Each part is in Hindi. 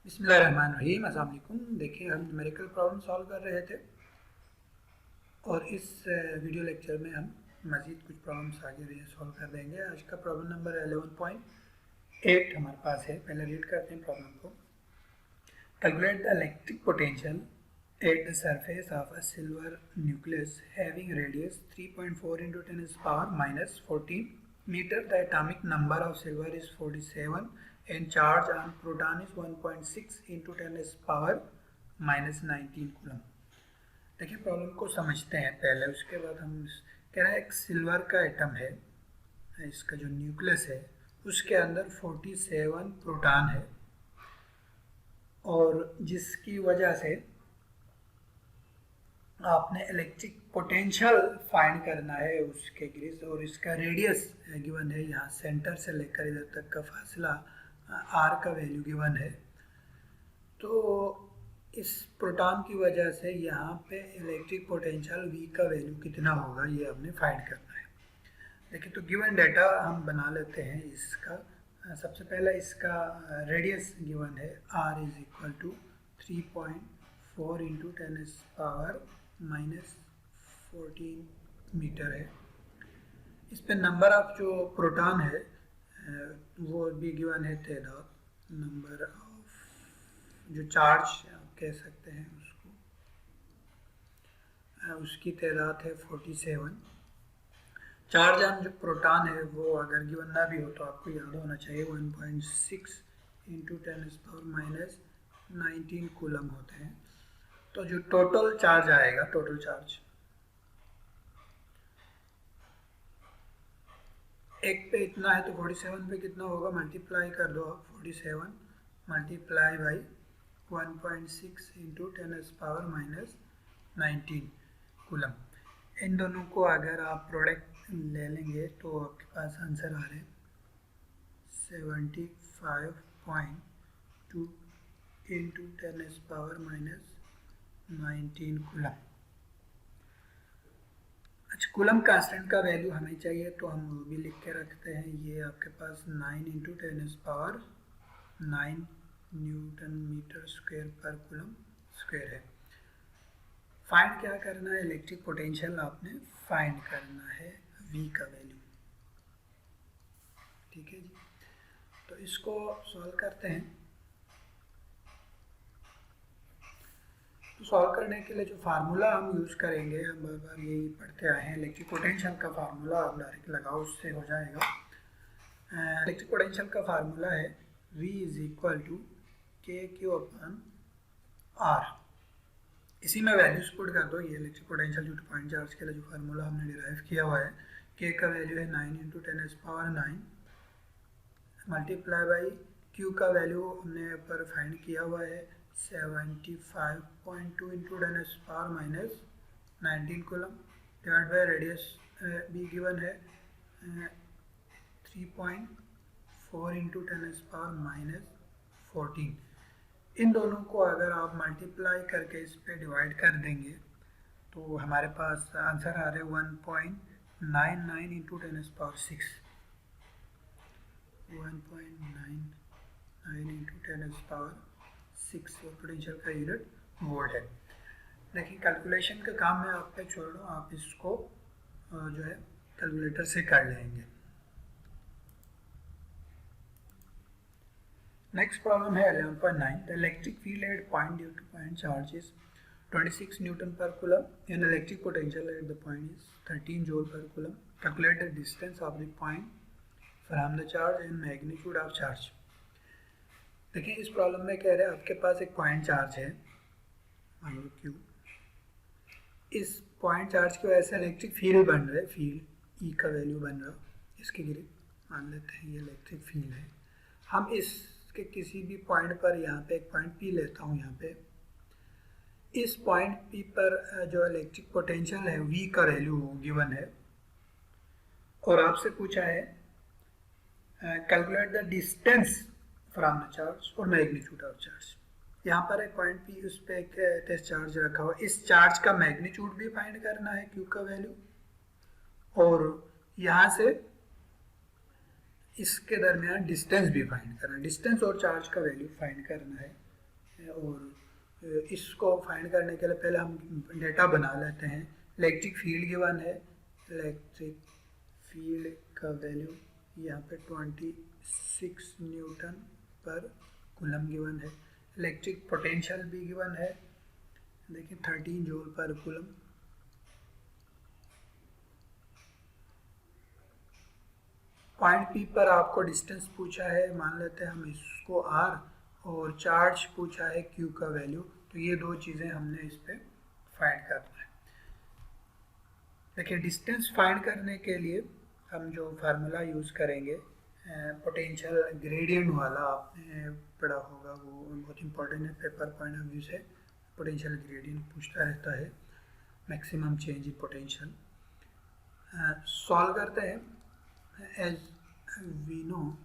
बिस्मिल्लाहिर्रहमानिर्रहीम। अस्सलाम वालेकुम। देखिए, हम न्यूमेरिकल प्रॉब्लम सॉल्व कर रहे थे और इस वीडियो लेक्चर में हम मज़ीद कुछ प्रॉब्लम्स आगे सॉल्व कर देंगे। आज का प्रॉब्लम नंबर 11.8 हमारे पास है। पहले रीड करते हैं प्रॉब्लम को। Calculate the electric potential at the surface of a silver nucleus having radius 3.4 into 10 power minus 14 meter. The atomic number of silver is 47 and charge on proton is 1.6 into 10 power minus 19 coulomb. देखिए, प्रॉब्लम को समझते हैं पहले, उसके बाद हम कह रहे हैं एक सिल्वर का एटम है, इसका जो न्यूक्लियस है उसके अंदर 47 प्रोटॉन है और जिसकी वजह से आपने इलेक्ट्रिक पोटेंशियल फाइंड करना है उसके ग्रीस, और इसका रेडियस गिवन है, यहाँ सेंटर से लेकर इधर तक का फासला आर का वैल्यू गिवन है। तो इस प्रोटॉन की वजह से यहाँ पे इलेक्ट्रिक पोटेंशियल वी का वैल्यू कितना होगा ये हमने फाइंड करना है। देखिए, तो गिवन डाटा हम बना लेते हैं। इसका सबसे पहले इसका रेडियस गिवन है, r is equal to 3.4 into 10 power minus 14 metre है। इस पे नंबर ऑफ जो प्रोटॉन है वो भी गिवन है, तादाद, नंबर ऑफ जो चार्ज आप कह सकते हैं उसको, उसकी तादाद है 47। चार्ज ऑन जो प्रोटॉन है वो अगर गिवन ना भी हो तो आपको याद होना चाहिए 1.6 into 10 power minus 19 कूलम होते हैं। तो जो टोटल चार्ज आएगा, टोटल चार्ज एक पे इतना है तो 47 पे कितना होगा, मल्टीप्लाई कर दो आप, 47 multiply by 1.6 into 10 power minus 19 coulomb. इन दोनों को अगर आप प्रोडक्ट ले लेंगे तो आपके पास आंसर आ रहे 75.2 into 10 power minus 19 कूलम। अच्छा, कूलम कांस्टेंट का वैल्यू हमें चाहिए तो हम वो भी लिख के रखते हैं। ये आपके पास 9 into 10 power 9 newton metre square per coulomb square है। फाइंड क्या करना है, इलेक्ट्रिक पोटेंशियल आपने फाइंड करना है, वी का वैल्यू। ठीक है जी, तो इसको सॉल्व करते हैं। तो सॉल्व करने के लिए जो फार्मूला हम यूज़ करेंगे, हम बार बार यही पढ़ते आए हैं, इलेक्ट्रिक पोटेंशियल का फार्मूला आप डायरेक्ट लगाओ, उससे हो जाएगा। इलेक्ट्रिक पोटेंशियल का फार्मूला है V इज इक्वल टू के क्यू अपन आर। इसी में वैल्यूज पुट कर दो। ये electric potential due to point charge के लिए जो फार्मूला हमने डिराइव किया हुआ है, के का वैल्यू है 9 into 10 power 9 multiply by Q का वैल्यू हमने ऊपर फाइंड किया हुआ है 75.2 into 10 power minus 19 coulomb, divide by radius भी गिवन है 3.4 into 10 power minus 14। इन दोनों को अगर आप मल्टीप्लाई करके इस पे डिवाइड कर देंगे तो हमारे पास आंसर आ रहे 1.99 into 10 power 6, 1.99 into 10 power 6 और पोटेंशियल का यूनिट वोल्ट है। देखिए, कैलकुलेशन का काम मैं आप पे छोड़ रहा हूँ, आप इसको जो है कैलकुलेटर से कर लेंगे। नेक्स्ट प्रॉब्लम है 11.9। The electric field at point due to point charge is 26 newton per coulomb and electric potential at the point is 13 joule per coulomb. Calculate the distance of the point from the charge and magnitude of charge. देखिए, इस प्रॉब्लम में कह रहे हैं आपके पास एक पॉइंट चार्ज है, मान लो क्यू। इस पॉइंट चार्ज की वजह से इलेक्ट्रिक फील्ड बन रहा है, फील्ड ई का वैल्यू बन रहा है, इसके गिरे मान लेते हैं ये इलेक्ट्रिक फील्ड है। हम इसके किसी भी पॉइंट पर, यहाँ पे एक पॉइंट पी लेता हूँ, यहाँ पे इस पॉइंट पी पर जो इलेक्ट्रिक पोटेंशियल है वी का वैल्यू गिवन है और आपसे पूछा है calculate the distance from the charge और मैग्नीट्यूड ऑफ चार्ज। यहाँ पर एक पॉइंट पी, उस पर एक टेस्ट चार्ज रखा हुआ, इस चार्ज का मैग्नीट्यूड भी फाइंड करना है, क्यू का वैल्यू, और यहाँ से इसके दरमियान डिस्टेंस भी फाइंड करना है, डिस्टेंस और चार्ज का वैल्यू फाइंड करना है। और इसको फाइंड करने के लिए पहले हम डेटा बना लेते हैं। इलेक्ट्रिक फील्ड गिवन है, इलेक्ट्रिक फील्ड का वैल्यू यहाँ पे 26 न्यूटन पर कूलम गिवन है। इलेक्ट्रिक पोटेंशियल भी गिवन है, देखिए 13 joule per coulomb. Point P पर आपको डिस्टेंस पूछा है, मान लेते हैं हम इसको आर, और चार्ज पूछा है क्यू का वैल्यू। तो ये दो चीज़ें हमने इस पे फाइंड करना है। देखिए डिस्टेंस फाइंड करने के लिए हम जो फार्मूला यूज़ करेंगे पोटेंशियल ग्रेडियंट वाला, आपने पढ़ा होगा, वो बहुत इंपॉर्टेंट है पेपर पॉइंट ऑफ व्यू से। पोटेंशियल ग्रेडियंट पूछता रहता है, maximum change in potential. Solve करते हैं। एज वी नो,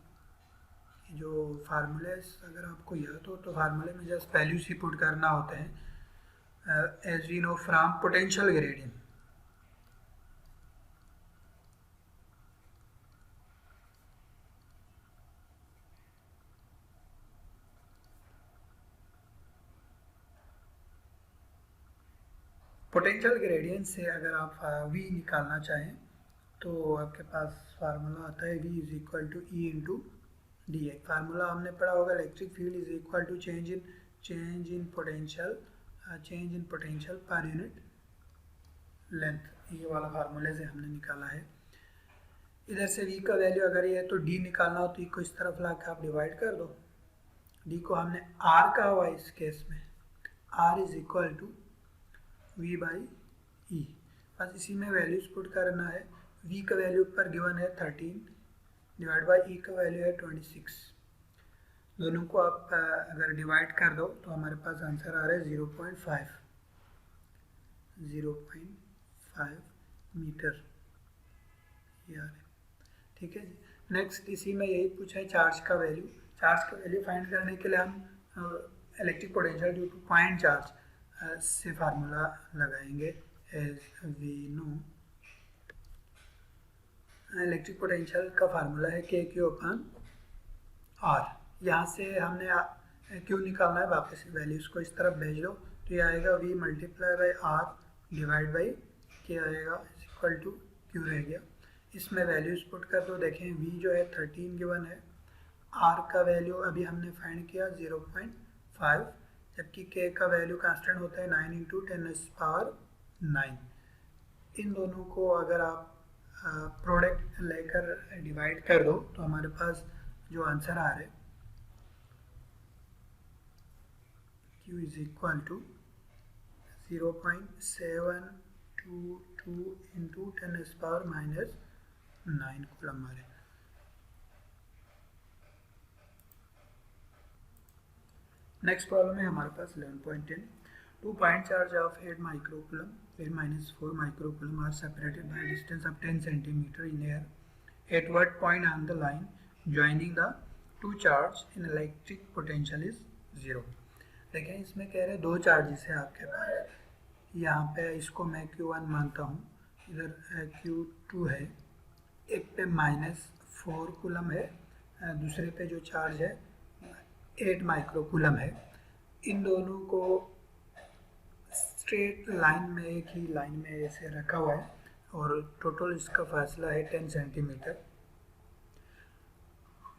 जो फार्मूले अगर आपको याद हो तो फार्मूले में जस्ट वैल्यूज ही पुट करना होता है। As we know from potential gradient, potential gradient से अगर आप v निकालना चाहें तो आपके पास फार्मूला आता है v is equal to E into d आई। फार्मूला हमने पढ़ा होगा, electric field is equal to change in potential per unit length. ये वाला फार्मूले से हमने निकाला है। इधर से v का वैल्यू अगर ये है तो d निकालना हो तो इसको इस तरफ ला के आप डिवाइड कर दो। d को हमने r कहा हुआ इस केस में, r is equal to v by E. बस इसी में वैल्यूज पुट करना है। v का वैल्यू पर गिवन है 13 डिवाइड बाई ई का वैल्यू है 26। दोनों को आप अगर डिवाइड कर दो तो हमारे पास आंसर आ रहा है 0.5 मीटर यार। ठीक है जी। नेक्स्ट इसी में यही पूछा है चार्ज का वैल्यू। चार्ज का वैल्यू फाइंड करने के लिए हम electric potential due to point charge से फार्मूला लगाएंगे। As we know, electric potential का फार्मूला है के क्यू अपन आर। यहाँ से हमने क्यू निकालना है, वापस वैल्यूज को इस तरफ भेज दो तो ये आएगा V multiply by r divide by k आएगा इज इक्वल टू क्यू रह गया। इसमें वैल्यूज पुट कर दो। देखें वी जो है 13 गिवन है, आर का वैल्यू अभी हमने फाइंड किया 0.5, जबकि k का वैल्यू कांस्टेंट होता है 9 इंटू 10⁻⁹। इन दोनों को अगर आप प्रोडक्ट लेकर डिवाइड कर दो तो हमारे पास जो आंसर आ रहा है q is equal to 0.722 into 10⁻⁹ coulomb आ रहे। नेक्स्ट प्रॉब्लम है हमारे पास 11.10। 2 point charge of 8 microcoulomb 10⁻⁴ microcoulomb are separated by distance of 10 centimetre in air. At what point on the line joining the two charge in electric potential is 0। देखें इसमें कह रहे हैं दो चार्जेस है आपके पास। यहाँ पे इसको मैं Q1 मानता हूँ, इधर Q2 है। एक पे -4 कूलम है, दूसरे पे जो चार्ज है 8 माइक्रोकूलम है। इन दोनों को स्ट्रेट लाइन में, एक ही लाइन में ऐसे रखा हुआ है और टोटल इसका फासला है 10 सेंटीमीटर।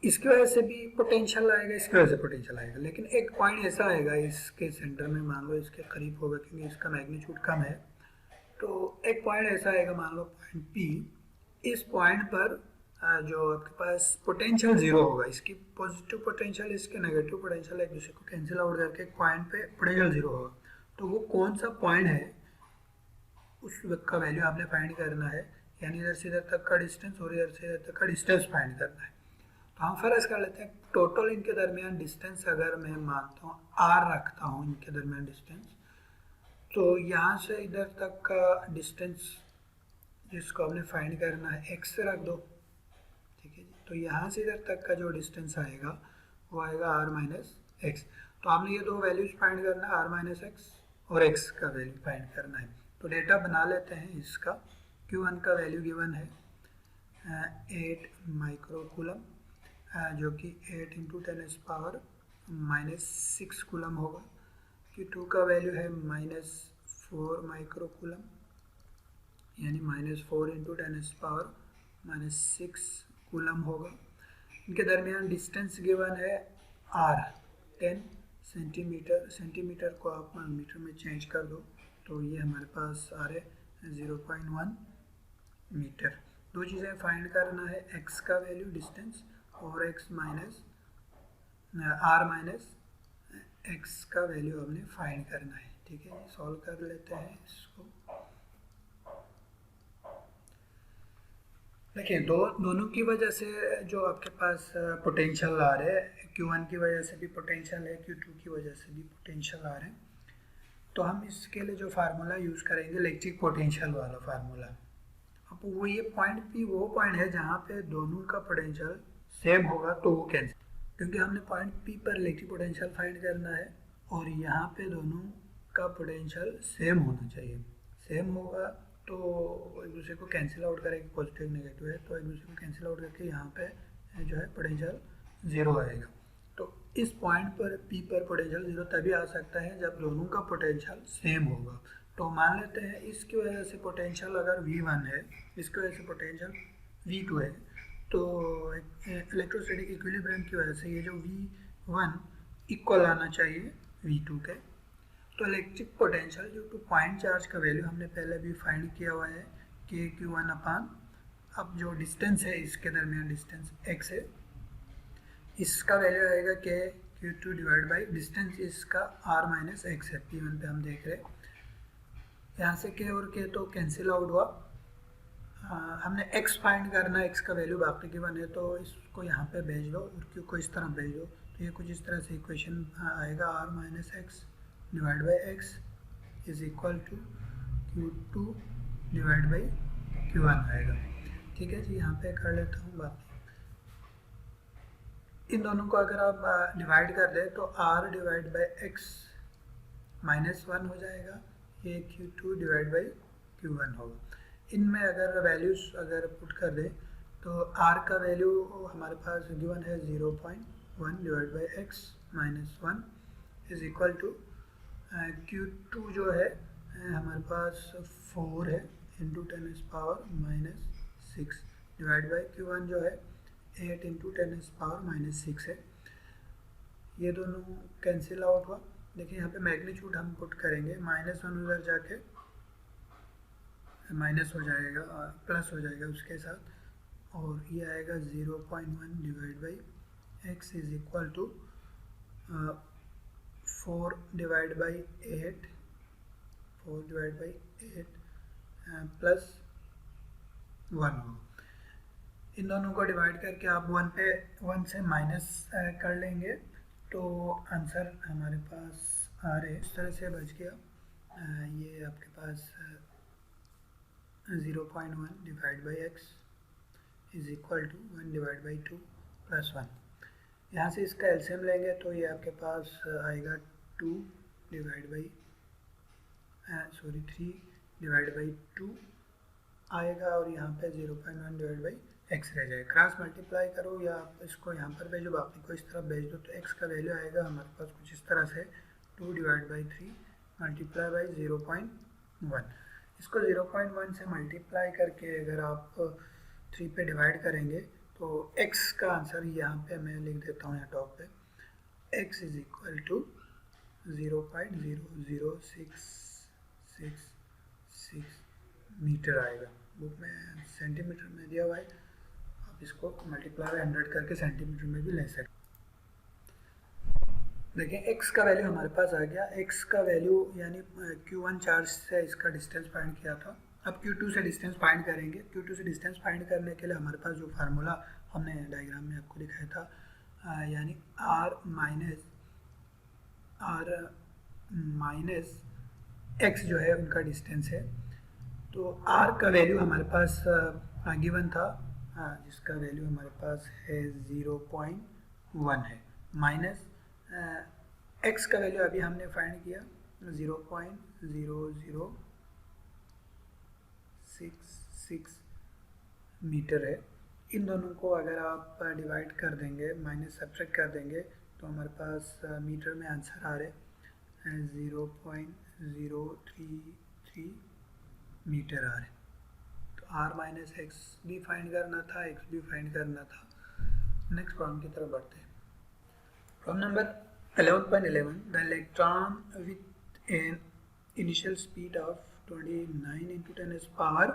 इसकी वजह से भी पोटेंशियल आएगा, इसकी वजह से पोटेंशियल आएगा, लेकिन एक पॉइंट ऐसा आएगा इसके सेंटर में, मान लो इसके करीब होगा क्योंकि इसका मैग्नीट्यूड कम है। तो एक पॉइंट ऐसा आएगा, मान लो पॉइंट P। इस पॉइंट पर जो आपके पास पोटेंशियल 0 होगा, इसकी पॉजिटिव पोटेंशियल इसके नेगेटिव पोटेंशियल एक दूसरे को कैंसिल आउट करके एक पॉइंट पे पोटेंशियल 0 होगा। तो वो कौन सा पॉइंट है उस वक्त का वैल्यू आपने फाइंड करना है, यानी इधर से इधर तक का डिस्टेंस और इधर से इधर तक का डिस्टेंस फाइंड करना है। तो हम फर्ज कर लेते हैं टोटल इनके दरमियान डिस्टेंस अगर मैं मानता हूँ r रखता हूँ इनके दरमियान डिस्टेंस, तो यहाँ से इधर तक का डिस्टेंस जिसको आपने फाइंड करना है x से रख दो। ठीक है जी। तो यहाँ से इधर तक का जो डिस्टेंस आएगा वो आएगा r माइनस एक्स। तो आपने ये दो वैल्यूज फाइंड करना है, r माइनस एक्स और x का वैल्यू फाइंड करना है। तो डेटा बना लेते हैं इसका। Q1 का वैल्यू गिवन है 8 माइक्रोकूलम, जो कि 8 इंटू 10⁻⁴ -6 कूलम होगा। Q2 का वैल्यू है -4 माइक्रो कूलम, यानी -4 इंटू 10⁻⁻6 कूलम होगा। इनके दरमियान डिस्टेंस गिवन है r 10 सेंटीमीटर। सेंटीमीटर को आप मीटर में चेंज कर दो तो ये हमारे पास आ रहे 0.1 मीटर। दो चीज़ें फाइंड करना है, x का वैल्यू डिस्टेंस और r माइनस x का वैल्यू हमने फाइंड करना है। ठीक है, सॉल्व कर लेते हैं इसको। देखिए दोनों की वजह से जो आपके पास पोटेंशियल आ रहे हैं, Q1 की वजह से भी पोटेंशियल है, Q2 की वजह से भी पोटेंशियल आ रहे हैं। तो हम इसके लिए जो फार्मूला यूज़ करेंगे इलेक्ट्रिक पोटेंशियल वाला फार्मूला। अब वो ये पॉइंट भी वो पॉइंट है जहाँ पे दोनों का पोटेंशियल सेम होगा तो वो कैंसिल, क्योंकि हमने पॉइंट P पर इलेक्ट्रिक पोटेंशियल फाइंड करना है और यहाँ पे दोनों का पोटेंशियल सेम होना चाहिए। सेम होगा तो एक दूसरे को कैंसिल आउट करेंगे, पॉजिटिव नेगेटिव है तो एक दूसरे को कैंसिल आउट करके यहाँ पे जो है पोटेंशियल 0 आएगा। तो इस पॉइंट पर P पर पोटेंशियल 0 तभी आ सकता है जब दोनों का पोटेंशियल सेम होगा। तो मान लेते हैं इसकी वजह से पोटेंशियल अगर V1 है, इसकी वजह से पोटेंशियल V2 है, तो इलेक्ट्रोस्टैटिक इक्विलिब्रियम की वजह से ये जो V1 इक्वल आना चाहिए V2 के। तो electric potential due to point charge का वैल्यू हमने पहले भी फाइंड किया हुआ है कि Q1 अपान, अब जो डिस्टेंस है इसके दरमियान डिस्टेंस x है, इसका वैल्यू आएगा कि Q2 डिवाइड बाई डिस्टेंस इसका r माइनस x है। P1 पे हम देख रहे हैं, यहाँ से k और k तो कैंसिल आउट हुआ। हमने x फाइंड करना है, x का वैल्यू बाकी गिवन है तो इसको यहाँ पे भेज दो और q को इस तरह भेज दो, तो ये कुछ इस तरह से इक्वेशन आएगा r minus x divide by x is equal to Q2 divide by Q1 आएगा। ठीक है जी, यहाँ पे कर लेता हूँ बाकी। इन दोनों को अगर आप डिवाइड कर दें तो r डिवाइड बाई एक्स -1 हो जाएगा, ये Q2 डिवाइड बाई Q1 होगा। इनमें अगर वैल्यूज अगर पुट कर दें तो r का वैल्यू हमारे पास गिवन है 0.1 divide by x -1 is equal to Q2 जो है हमारे पास 4 है इंटू 10⁻⁻6 डिवाइड बाई Q1 जो है 8 इंटू 10⁻⁻6 है। ये दोनों कैंसिल आउट हुआ। देखिए यहाँ पे मैग्नीट्यूड हम पुट करेंगे, -1 उधर जाके माइनस हो जाएगा, प्लस हो जाएगा उसके साथ, और ये आएगा 0.1 divide by x is equal to 4 divide by 8 plus 1 हो। इन दोनों को डिवाइड करके आप 1 से माइनस कर लेंगे तो आंसर हमारे पास आ रहे इस तरह से बच गया। ये आपके पास 0.1 divide by x is equal to 1 divide by 2 plus 1। यहाँ से इसका एलसीएम लेंगे तो ये आपके पास आएगा 2 डिवाइड बाई 3 डिवाइड बाई 2 आएगा, और यहाँ पे 0.1 डिवाइड बाई एक्स रह जाएगा। क्रॉस मल्टीप्लाई करो या आप इसको यहाँ पर भेजो, बाकी को इस तरफ भेज दो, तो एक्स का वैल्यू आएगा हमारे पास कुछ इस तरह से 2 डिवाइड बाई 3 मल्टीप्लाई बाई 0.1। इसको 0.1 से मल्टीप्लाई करके अगर आप 3 पे डिवाइड करेंगे तो x का आंसर यहाँ पे मैं लिख देता हूँ यहाँ टॉप पे, x is equal to 0.00666 metre आएगा। बुक में सेंटीमीटर में दिया हुआ है, आप इसको मल्टीप्लाई बाई 100 करके सेंटीमीटर में भी ले सकते। देखिए x का वैल्यू हमारे पास आ गया। x का वैल्यू यानी Q1 चार्ज से इसका डिस्टेंस फाइंड किया था, अब Q2 से डिस्टेंस फाइंड करेंगे। Q2 से डिस्टेंस फाइंड करने के लिए हमारे पास जो फार्मूला हमने डायग्राम में आपको दिखाया था, यानी r माइनस x जो है उनका डिस्टेंस है, तो r का वैल्यू हमारे पास गिवन था, जिसका वैल्यू हमारे पास है 0.1 है, माइनस x का वैल्यू अभी हमने फाइंड किया 0.0066 मीटर है। इन दोनों को अगर आप डिवाइड कर देंगे, माइनस सब्ट्रैक्ट कर देंगे तो हमारे पास मीटर में आंसर आ रहे हैं 0.033 मीटर आ रहे। तो r माइनस एक्स भी फाइंड करना था, x भी फाइंड करना था। नेक्स्ट प्रॉब्लम की तरफ बढ़ते हैं। Problem number 11.11, the electron with an initial speed of 29 into 10 power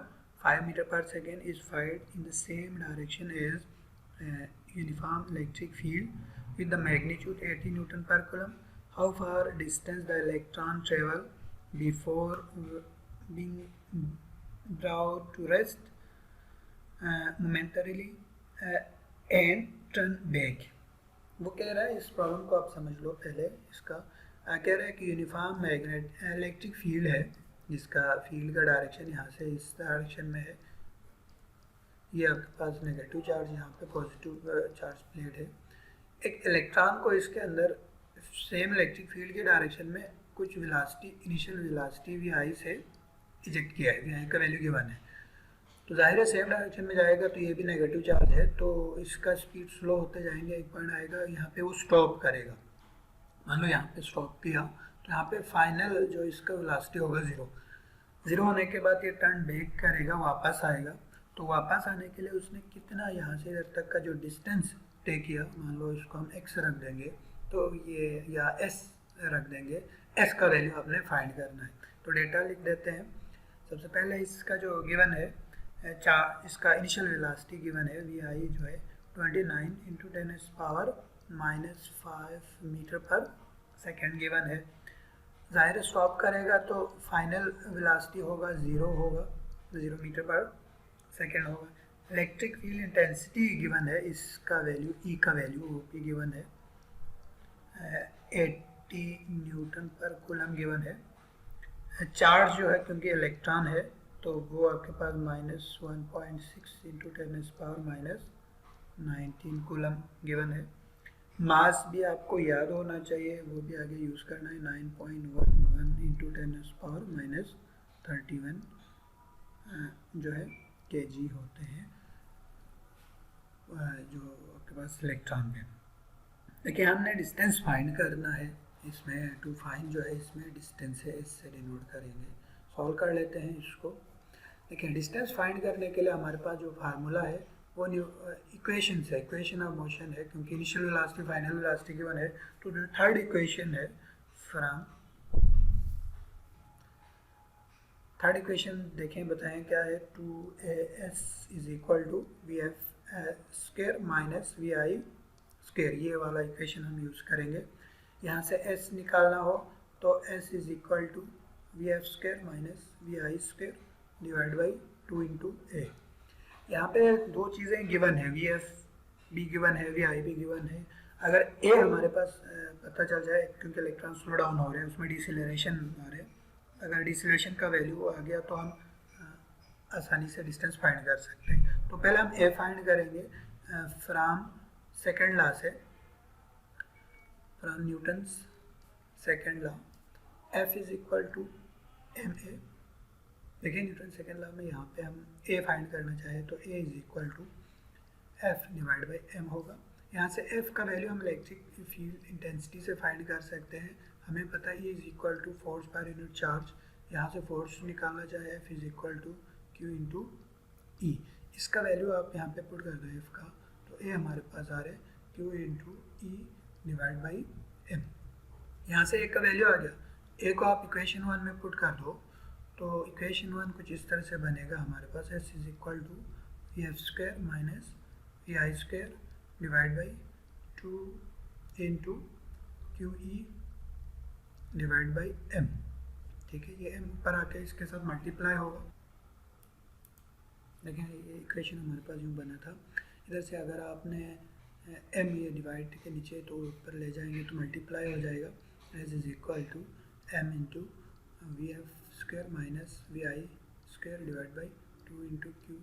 5 meter per second is fired in the same direction as uniform electric field with the magnitude 80 Newton per coulomb. How far distance the electron travel before being brought to rest momentarily and turn back? वो कह रहा है, इस प्रॉब्लम को आप समझ लो पहले। इसका कह रहा है कि यूनिफॉर्म मैग्नेट इलेक्ट्रिक फील्ड है जिसका फील्ड का डायरेक्शन यहाँ से इस डायरेक्शन में है। ये आपके पास नेगेटिव चार्ज, यहाँ पे पॉजिटिव चार्ज प्लेट है। एक इलेक्ट्रॉन को इसके अंदर सेम इलेक्ट्रिक फील्ड के डायरेक्शन में कुछ वेलोसिटी, इनिशियल वेलोसिटी वी से इजेक्ट किया है। वी का वैल्यू गिवन है, तो जाहिर है सेम डायरेक्शन में जाएगा, तो ये भी नेगेटिव चार्ज है, तो इसका स्पीड स्लो होते जाएंगे। एक पॉइंट आएगा यहाँ पे वो स्टॉप करेगा। मान लो यहाँ पे स्टॉप किया, तो यहाँ पे फाइनल जो इसका वेलोसिटी होगा 0 होने के बाद ये टर्न बैक करेगा, वापस आएगा। तो वापस आने के लिए उसने कितना यहाँ से इधर तक का जो डिस्टेंस तय किया, मान लो इसको हम x रख देंगे, तो ये या s रख देंगे। s का वैल्यू आपने फाइंड करना है, तो डेटा लिख देते हैं। सबसे पहले इसका जो गिवन है इसका इनिशियल वेलोसिटी गिवन है वी आई जो है 29 इंटू 10 पावर माइनस 5 मीटर पर सेकेंड गिवन है। जाहिर स्टॉप करेगा तो फाइनल वेलोसिटी होगा 0 मीटर पर सेकेंड होगा। इलेक्ट्रिक फील्ड इंटेंसिटी गिवन है, इसका वैल्यू ई का वैल्यू ओपी गिवन है 80 न्यूटन पर कूलम गिवन है। चार्ज जो है क्योंकि इलेक्ट्रॉन है तो वो आपके पास -1.6 इंटू 10 पावर -19 कूलम गिवन है। मास भी आपको याद होना चाहिए, वो भी आगे यूज़ करना है, 9.11 इंटू 10 पावर -31 जो है kg होते हैं जो आपके पास इलेक्ट्रॉन में। देखिए हमने डिस्टेंस फाइंड करना है, इसमें टू फाइंड जो है इसमें डिस्टेंस है, इससे डिनोट करेंगे। सॉल्व कर लेते हैं इसको। देखिए डिस्टेंस फाइंड करने के लिए हमारे पास जो फार्मूला है वो इक्वेशन है, इक्वेशन ऑफ मोशन है, क्योंकि initial velocity final velocity given है। तो जो थर्ड इक्वेशन है फ्रॉम थर्ड इक्वेशन देखें, बताएं क्या है। 2as is equal to VF square minus VI square, ये वाला इक्वेशन हम यूज़ करेंगे। यहाँ से s निकालना हो तो s is equal to VF square minus VI square divide by 2 into A. यहाँ पे दो चीज़ें गिवन है, VF भी गिवन है, VI भी गिवन है। अगर ए हमारे पास पता चल जाए, क्योंकि इलेक्ट्रॉन स्लो डाउन हो रहे हैं, उसमें डिसेलरेशन आ रहे हैं, अगर डिसेलरेशन का वैल्यू आ गया तो हम आसानी से डिस्टेंस फाइंड कर सकते हैं। तो पहले हम ए फाइंड करेंगे फ्रॉम सेकेंड लॉ से, from Newton's second law, F is equal to ma। देखिए न्यूटन सेकेंड लॉ में यहाँ पे हम ए फाइंड करना चाहें तो A is equal to F divide by M होगा। यहाँ से एफ का वैल्यू हम इलेक्ट्रिक फील्ड इंटेंसिटी से फाइंड कर सकते हैं। हमें पता है is equal to force per unit charge, यहाँ से फोर्स निकालना चाहे F is equal to Q into E. इसका वैल्यू आप यहाँ पे पुट कर दो एफ का, तो ए हमारे पास आ रहा है q into E divide by m. यहाँ से ए का वैल्यू आ गया, ए को आप इक्वेशन 1 में पुट कर दो तो इक्वेशन 1 कुछ इस तरह से बनेगा हमारे पास, S is equal to VF square minus VI square divide by 2 into Q E divide by M. ठीक है, ये एम ऊपर आके इसके साथ मल्टीप्लाई होगा। देखें ये इक्वेशन हमारे पास यूँ बना था। इधर से अगर आपने एम ये डिवाइड के नीचे तो ऊपर ले जाएंगे तो मल्टीप्लाई हो जाएगा। S is equal to m into VF square minus VI square divide by 2 into q.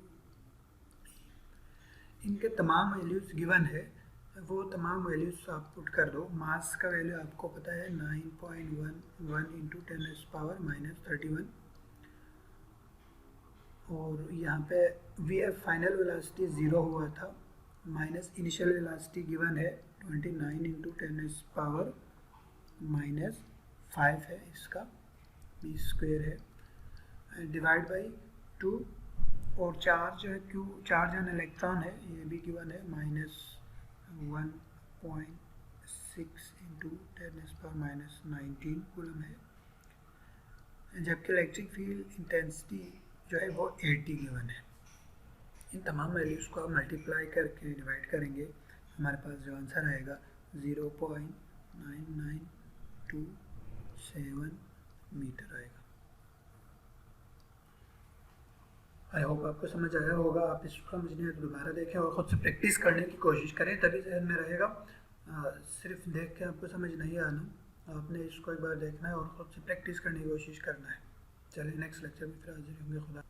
इनके तमाम वैल्यूज़ गिवन है, वो तमाम वैल्यूज़ आप पुट कर दो। मास का वैल्यू आपको पता है 9.11 इंटू 10 पावर -31, और यहाँ पे VF फाइनल वेलोसिटी 0 हुआ था, माइनस इनिशियल वेलोसिटी गिवन है 29 इंटू 10⁻⁻5 है, इसका बी स्क्वेयर है, डिवाइड बाई 2, और चार्ज जो है क्यू चार्ज एन इलेक्ट्रॉन है, ये भी गिवन है, -1.6 इंटू 10⁻⁻19 कूलम है, जबकि इलेक्ट्रिक फील्ड इंटेंसिटी जो है वो 80 गिवन है। इन तमाम वैल्यूज़ को आप मल्टीप्लाई करके डिवाइड करेंगे, हमारे पास जो आंसर आएगा 0.9927 मीटर आएगा। आई होप आपको समझ आया होगा। आप इसको समझने है तो दोबारा देखें और ख़ुद से प्रैक्टिस करने की कोशिश करें, तभी जहन में रहेगा। सिर्फ देख के आपको समझ नहीं आना, आपने इसको एक बार देखना है और ख़ुद से प्रैक्टिस करने की कोशिश करना है। चलिए नेक्स्ट लेक्चर में फिर हाजिर होंगे। खुदा